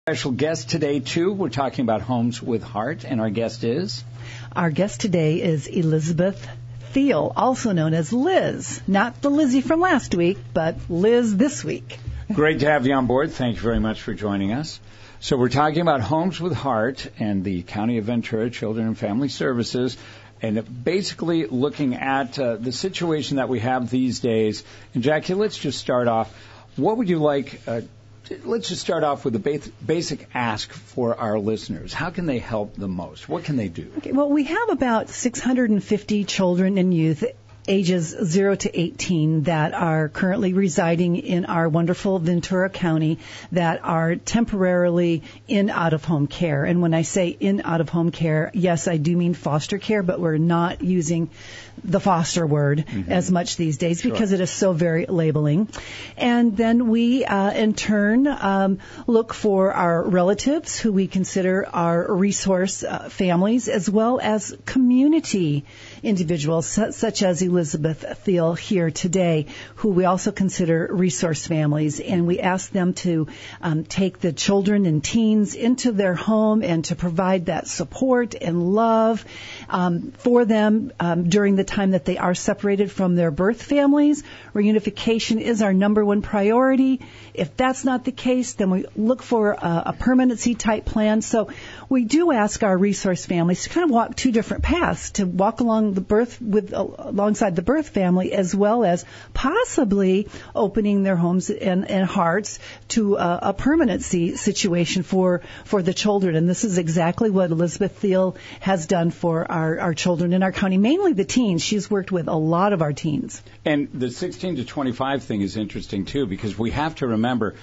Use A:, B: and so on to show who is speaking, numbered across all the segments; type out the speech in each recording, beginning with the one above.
A: Special guest today, too. We're talking about Homes with Heart, and our guest is?
B: Our guest today is Elizabeth Thiel, also known as Liz. Not the Lizzie from last week, but Liz this week.
A: Great to have you on board. Thank you very much for joining us. So we're talking about Homes with Heart and the County of Ventura Children and Family Services, and basically looking at the situation that we have these days. And Jackie, let's just start off. What would you like? Let's just start off with a basic ask for our listeners. How can they help the most? What can they do?
B: Okay, well, we have about 650 children and youth ages 0 to 18 that are currently residing in our wonderful Ventura County that are temporarily in out-of-home care. And when I say in out-of-home care, yes, I do mean foster care, but we're not using the foster word as much these days because it is so very labeling. And then we, in turn, look for our relatives who we consider our resource families, as well as community individuals such as Elizabeth Thiel here today, who we also consider resource families. And we ask them to take the children and teens into their home and to provide that support and love for them during the time that they are separated from their birth families. Reunification is our number one priority. If that's not the case, then we look for a permanency type plan. So we do ask our resource families to kind of walk two different paths, to walk along the birth alongside the birth family, as well as possibly opening their homes and hearts to a permanency situation for the children. And this is exactly what Elizabeth Thiel has done for our children in our county, mainly the teens. She's worked with a lot of our teens.
A: And the 16 to 25 thing is interesting, too, because we have to remember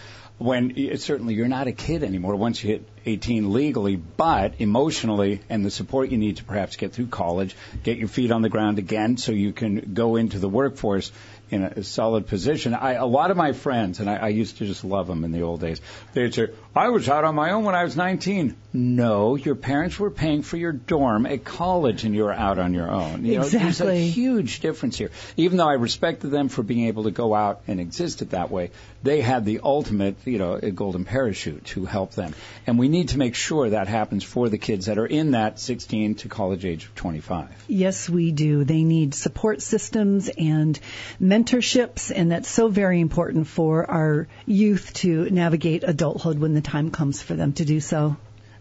A: certainly you're not a kid anymore once you hit 18 legally, but emotionally and the support you need to perhaps get through college, get your feet on the ground again so you can go into the workforce in a solid position. A lot of my friends, and I used to just love them in the old days, they'd say, I was out on my own when I was 19. No, your parents were paying for your dorm at college and you were out on your own.
B: Exactly.
A: There's a huge difference here. Even though I respected them for being able to go out and exist it that way, they had the ultimate, a golden parachute to help them. And we need to make sure that happens for the kids that are in that 16 to college age of 25.
B: Yes, we do. They need support systems and mentorships, and that's so very important for our youth to navigate adulthood when the time comes for them to do so.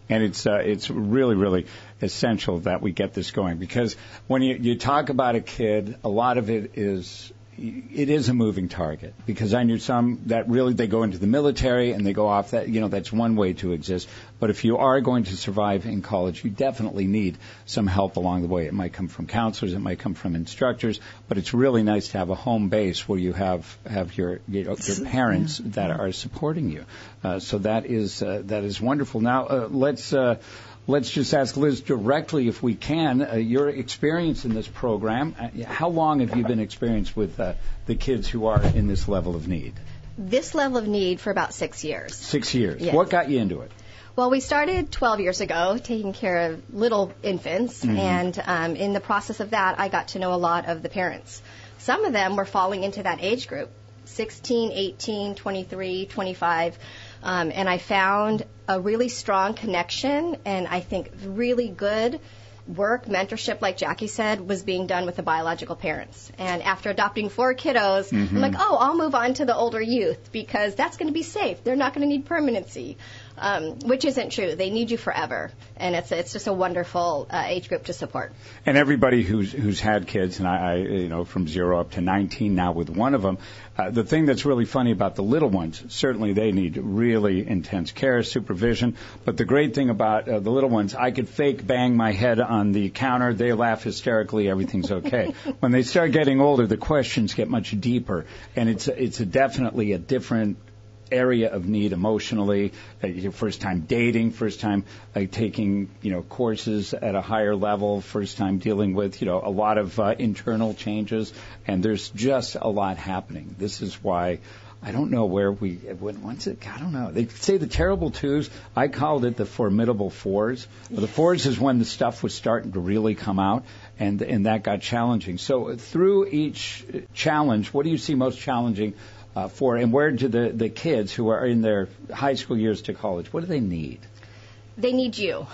A: And it's really, really essential that we get this going, because when you talk about a kid, a lot of it is a moving target, because I knew some that really they go into the military and they go off. That that's one way to exist. But if you are going to survive in college, you definitely need some help along the way. It might come from counselors, it might come from instructors, but it's really nice to have a home base where you have your parents that are supporting you. So that is wonderful. Now let's just ask Liz directly, if we can, your experience in this program. How long have you been experienced with the kids who are in this level of need?
C: This level of need for about 6 years.
A: 6 years.
C: Yes.
A: What got you into it?
C: Well, we started 12 years ago taking care of little infants, and in the process of that, I got to know a lot of the parents. Some of them were falling into that age group, 16, 18, 23, 25, and I found a really strong connection, and I think really good work, mentorship, like Jackie said, was being done with the biological parents. And after adopting 4 kiddos, I'm like, I'll move on to the older youth because that's going to be safe. They're not going to need permanency, which isn't true. They need you forever, and it's just a wonderful age group to support.
A: And everybody who's had kids, and I from 0 up to 19 now with one of them, the thing that's really funny about the little ones, certainly they need really intense care, supervision. But the great thing about the little ones, I could fake bang my head on the counter, they laugh hysterically, everything's okay. When they start getting older, the questions get much deeper, and it's definitely a different area of need emotionally. Your first time dating, first time taking courses at a higher level, first time dealing with a lot of internal changes, and there's just a lot happening. This is why I don't know where once it, I don't know. They say the terrible twos. I called it the formidable fours. Yes. The fours is when the stuff was starting to really come out, and that got challenging. So through each challenge, what do you see most challenging for, and where do the kids who are in their high school years to college, what do they need?
C: They need you.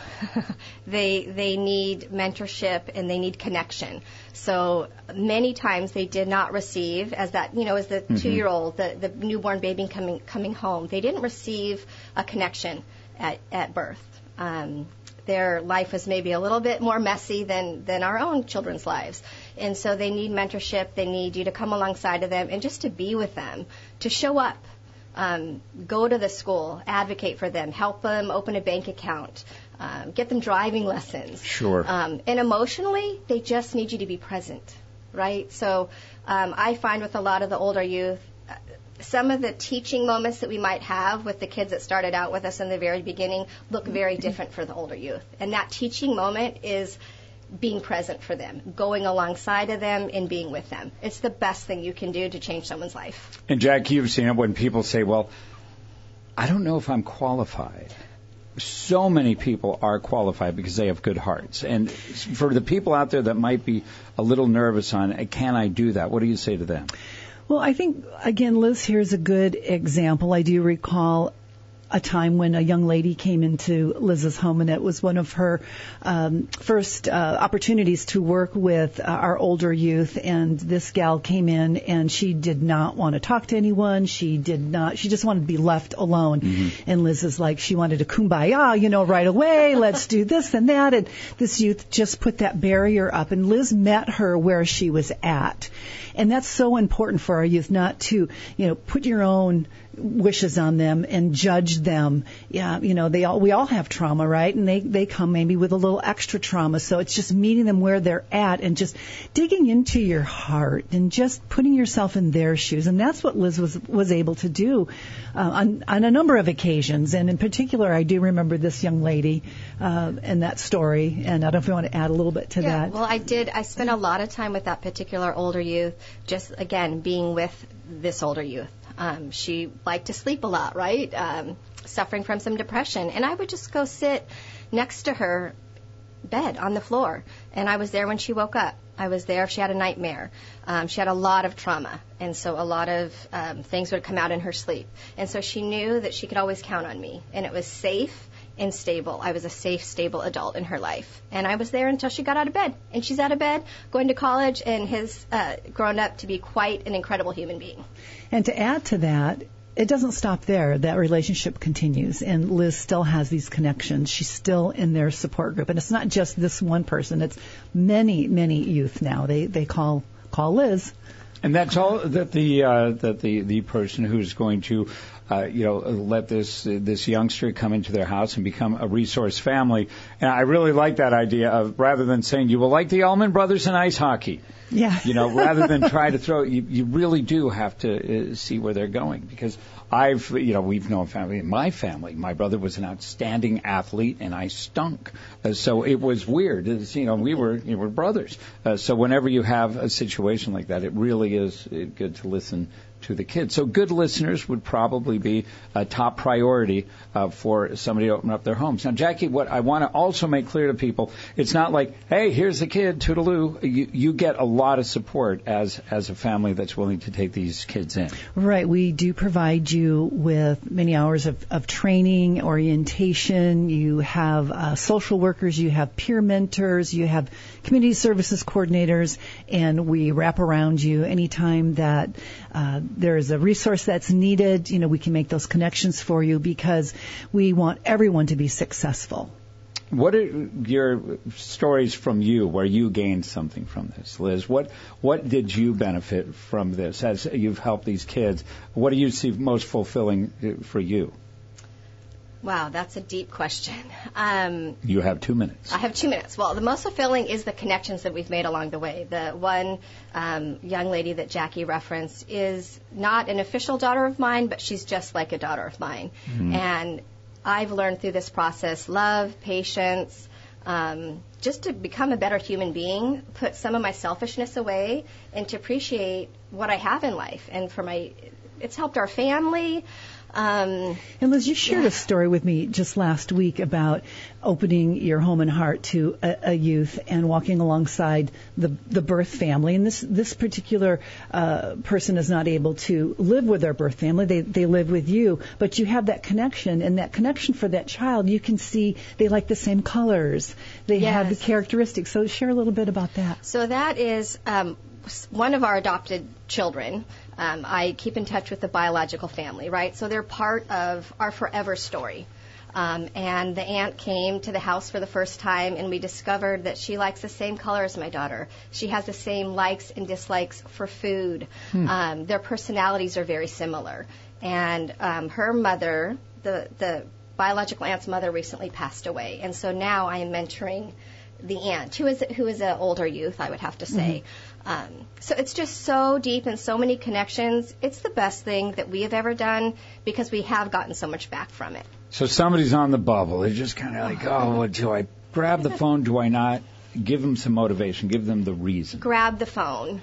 C: They need mentorship and they need connection. So many times they did not receive, as that, as the 2-year-old, the newborn baby coming home, they didn't receive a connection at birth. Their life was maybe a little bit more messy than our own children's lives. And so they need mentorship. They need you to come alongside of them and just to be with them, to show up. Go to the school, advocate for them, help them open a bank account, get them driving lessons.
A: Sure.
C: And emotionally, they just need you to be present, right? So I find with a lot of the older youth, some of the teaching moments that we might have with the kids that started out with us in the very beginning look very different for the older youth. And that teaching moment is being present for them, going alongside of them and being with them. It's the best thing you can do to change someone's life.
A: And Jack, you've seen it when people say, well, I don't know if I'm qualified. So many people are qualified because they have good hearts. And for the people out there that might be a little nervous on, can I do that? What do you say to them?
B: Well, I think, again, Liz here is a good example. I do recall a time when a young lady came into Liz's home, and it was one of her first opportunities to work with our older youth. And this gal came in, and she did not want to talk to anyone. She just wanted to be left alone. Mm-hmm. And Liz is like, she wanted to kumbaya, right away. Let's do this and that. And this youth just put that barrier up, and Liz met her where she was at. And that's so important for our youth, not to, put your own wishes on them and judge them. Yeah, we all have trauma, right? And they come maybe with a little extra trauma. So it's just meeting them where they're at and just digging into your heart and just putting yourself in their shoes. And that's what Liz was able to do on a number of occasions. And in particular, I do remember this young lady and that story. And I don't know if you want to add a little bit to that.
C: Well, I did. I spent a lot of time with that particular older youth, just, again, being with this older youth. She liked to sleep a lot, right? Suffering from some depression. And I would just go sit next to her bed on the floor. And I was there when she woke up. I was there if she had a nightmare. She had a lot of trauma. And so a lot of things would come out in her sleep. And so she knew that she could always count on me. And it was safe and stable. I was a safe, stable adult in her life. And I was there until she got out of bed. And she's out of bed, going to college, and has grown up to be quite an incredible human being.
B: And to add to that, it doesn't stop there. That relationship continues, and Liz still has these connections. She's still in their support group. And it's not just this one person. It's many, many youth now. They call Liz.
A: And that's all that the person who's going to let this youngster come into their house and become a resource family. And I really like that idea of, rather than saying you will like the Allman Brothers in ice hockey.
B: Yeah.
A: Rather than try to throw, you really do have to see where they're going, because we've known family. In my family, my brother was an outstanding athlete, and I stunk. So it was weird. We were brothers. So whenever you have a situation like that, it really is good to listen to the kids. So good listeners would probably be a top priority for somebody to open up their homes. Now, Jackie, what I want to also make clear to people, it's not like, hey, here's the kid, toodaloo. You get a lot of support as a family that's willing to take these kids in.
B: Right. We do provide you with many hours of training, orientation. You have social workers. You have peer mentors. You have community services coordinators. And we wrap around you anytime that there is a resource that's needed. We can make those connections for you, because we want everyone to be successful.
A: What are your stories from you where you gained something from this, Liz? What did you benefit from this as you've helped these kids? What do you see most fulfilling for you?
C: Wow, that's a deep question.
A: You have 2 minutes.
C: I have 2 minutes. Well, the most fulfilling is the connections that we've made along the way. The one young lady that Jackie referenced is not an official daughter of mine, but she's just like a daughter of mine. Mm-hmm. And I've learned through this process love, patience, just to become a better human being, put some of my selfishness away, and to appreciate what I have in life. And it's helped our family.
B: And Liz, you shared a story with me just last week about opening your home and heart to a youth and walking alongside the birth family. And this particular person is not able to live with their birth family. They live with you, but you have that connection, and that connection for that child, you can see they like the same colors. They have the characteristics. So share a little bit about that.
C: So that is one of our adopted children. I keep in touch with the biological family, right? So they're part of our forever story. And the aunt came to the house for the first time, and we discovered that she likes the same color as my daughter. She has the same likes and dislikes for food. Their personalities are very similar. And her mother, the biological aunt's mother, recently passed away. And so now I am mentoring the aunt, who is an older youth, I would have to say. So it's just so deep and so many connections. It's the best thing that we have ever done because we have gotten so much back from it.
A: So somebody's on the bubble. They're just kind of like, oh, do I grab the phone? Do I not? Give them some motivation. Give them the reason.
C: Grab the phone.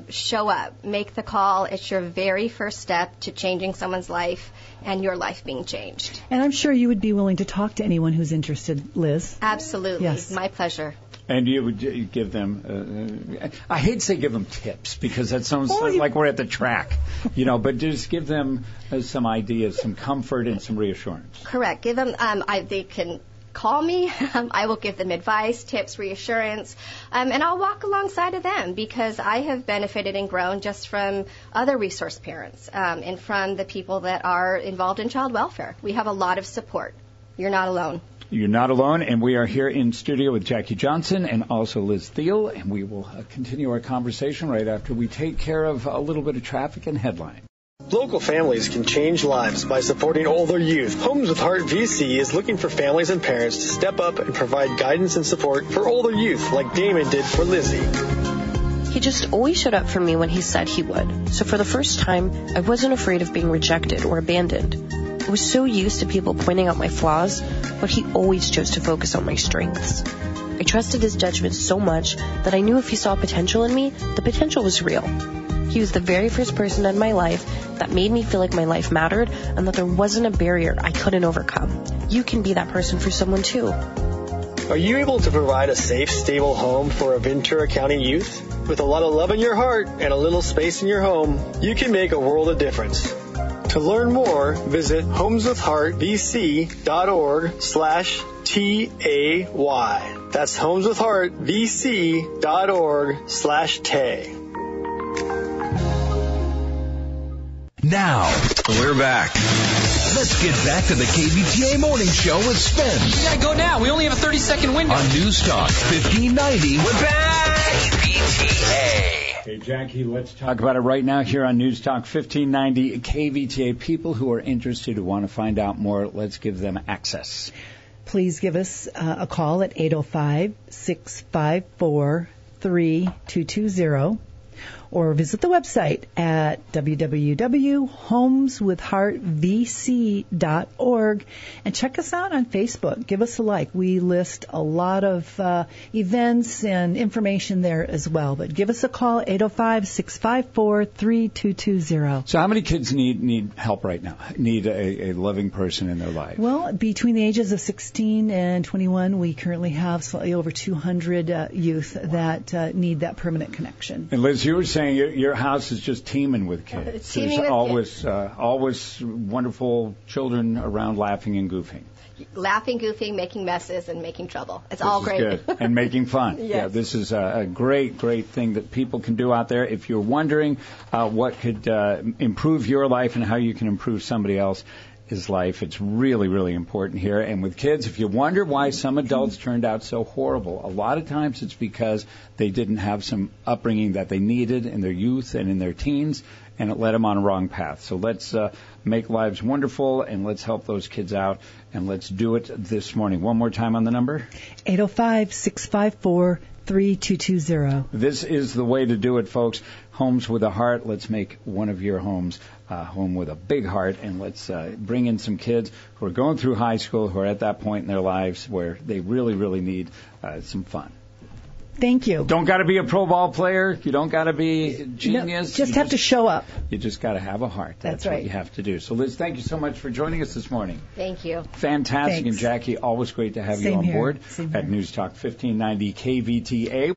C: Show up. Make the call. It's your very first step to changing someone's life and your life being changed.
B: And I'm sure you would be willing to talk to anyone who's interested, Liz.
C: Absolutely.
B: Yes.
C: My pleasure.
A: And you would give them, I hate to say give them tips because that sounds like we're at the track, but just give them some ideas, some comfort, and some reassurance.
C: Correct. Give them, they can call me. I will give them advice, tips, reassurance, and I'll walk alongside of them because I have benefited and grown just from other resource parents and from the people that are involved in child welfare. We have a lot of support. You're not alone.
A: You're not alone, and we are here in studio with Jackie Johnson and also Liz Thiel, and we will continue our conversation right after we take care of a little bit of traffic and headline.
D: Local families can change lives by supporting older youth. Homes with Heart VC is looking for families and parents to step up and provide guidance and support for older youth like Damon did for Lizzie.
E: He just always showed up for me when he said he would. So for the first time, I wasn't afraid of being rejected or abandoned. I was so used to people pointing out my flaws, but he always chose to focus on my strengths. I trusted his judgment so much that I knew if he saw potential in me, the potential was real. He was the very first person in my life that made me feel like my life mattered and that there wasn't a barrier I couldn't overcome. You can be that person for someone too.
D: Are you able to provide a safe, stable home for a Ventura County youth? With a lot of love in your heart and a little space in your home, you can make a world of difference. To learn more, visit homeswithheartvc.org/TAY. That's homeswithheartvc.org/TAY.
F: Now, we're back. Let's get back to the KVTA Morning Show with Spence.
G: We gotta go now. We only have a 30-second window.
F: On News Talk 1590. We're back. KVTA.
A: Hey, Jackie, let's talk about it right now here on News Talk 1590 KVTA. People who are interested, who want to find out more, let's give them access.
B: Please give us a call at 805-654-3220 or visit the website at www.homeswithheartvc.org and check us out on Facebook. Give us a like. We list a lot of events and information there as well. But give us a call, 805-654-3220.
A: So how many kids need help right now, need a loving person in their life?
B: Well, between the ages of 16 and 21, we currently have slightly over 200 youth that need that permanent connection.
A: And Liz, you were saying your house is just teeming with kids.
C: It's teeming with
A: always wonderful children around laughing and goofing.
C: Laughing, goofing, making messes, and making trouble. It's all great.
A: Good. And making fun.
C: Yes.
A: Yeah, this is a great thing that people can do out there. If you're wondering what could improve your life and how you can improve somebody else's life, it's really, really important here. And with kids, if you wonder why some adults turned out so horrible, a lot of times it's because they didn't have some upbringing that they needed in their youth and in their teens, and it led them on a wrong path. So let's make lives wonderful, and let's help those kids out, and let's do it this morning. One more time on the number.
B: 805-654-3220.
A: This is the way to do it, folks. Homes with a heart. Let's make one of your homes home with a big heart, and let's bring in some kids who are going through high school, who are at that point in their lives where they really, really need some fun.
B: Thank you.
A: Don't got to be a pro ball player. You don't got to be a genius.
B: Just have to show up.
A: You just got to have a heart. That's
B: right.
A: What you have to do. So, Liz, thank you so much for joining us this morning.
C: Thank you.
A: Fantastic.
B: Thanks.
A: And Jackie, always great to have
B: Same
A: you on
B: here.
A: board
B: Same here.
A: at News Talk 1590 KVTA.